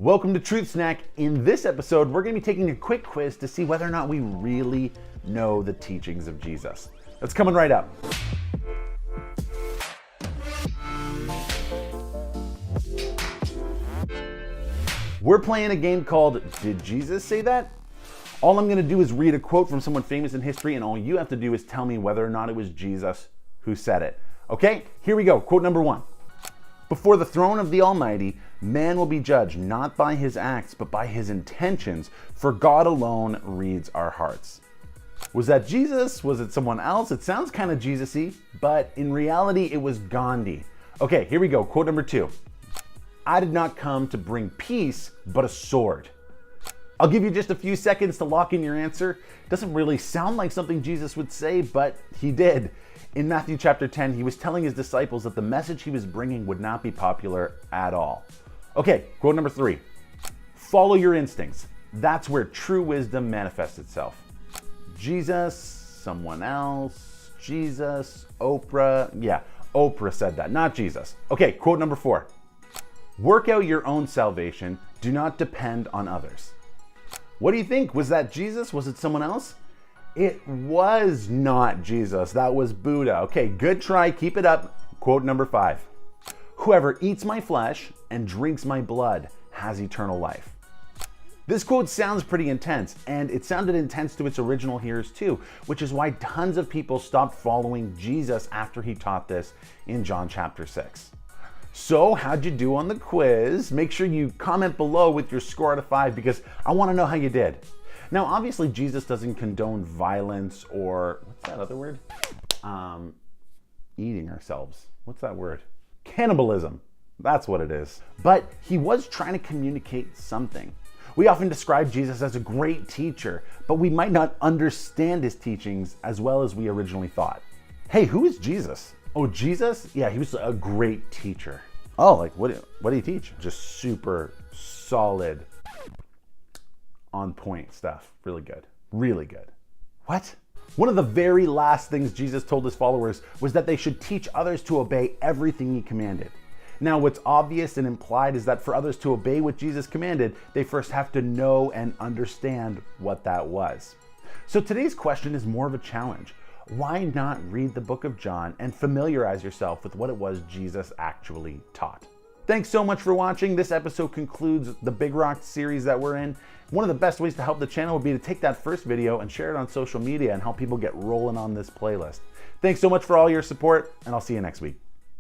Welcome to Truth Snack. In this episode, we're going to be taking a quick quiz to see whether or not we really know the teachings of Jesus. That's coming right up. We're playing a game called Did Jesus Say That? All I'm going to do is read a quote from someone famous in history, and all you have to do is tell me whether or not it was Jesus who said it. Okay, here we go. Quote number 1. Before the throne of the Almighty, man will be judged not by his acts, but by his intentions, for God alone reads our hearts. Was that Jesus? Was it someone else? It sounds kind of Jesus-y, but in reality, it was Gandhi. Okay, here we go. Quote number 2. I did not come to bring peace, but a sword. I'll give you just a few seconds to lock in your answer. Doesn't really sound like something Jesus would say, but he did. In Matthew chapter 10, he was telling his disciples that the message he was bringing would not be popular at all. Okay, quote number 3. Follow your instincts. That's where true wisdom manifests itself. Jesus, someone else, Jesus, Oprah. Yeah, Oprah said that, not Jesus. Okay, quote number 4. Work out your own salvation. Do not depend on others. What do you think? Was that Jesus? Was it someone else? It was not Jesus. That was Buddha. Okay, good try. Keep it up. Quote number 5. Whoever eats my flesh and drinks my blood has eternal life. This quote sounds pretty intense, and it sounded intense to its original hearers too, which is why tons of people stopped following Jesus after he taught this in John chapter 6. So, how'd you do on the quiz? Make sure you comment below with your score out of 5 because I want to know how you did. Now, obviously, Jesus doesn't condone violence or, what's that other word? Eating ourselves. What's that word? Cannibalism. That's what it is. But he was trying to communicate something. We often describe Jesus as a great teacher, but we might not understand his teachings as well as we originally thought. Hey, who is Jesus? Oh, Jesus? Yeah, he was a great teacher. Oh, like what do you teach? Just super solid, on point stuff. Really good. Really good. What? One of the very last things Jesus told his followers was that they should teach others to obey everything he commanded. Now, what's obvious and implied is that for others to obey what Jesus commanded, they first have to know and understand what that was. So today's question is more of a challenge. Why not read the book of John and familiarize yourself with what it was Jesus actually taught? Thanks so much for watching. This episode concludes the Big Rock series that we're in. One of the best ways to help the channel would be to take that first video and share it on social media and help people get rolling on this playlist. Thanks so much for all your support, and I'll see you next week.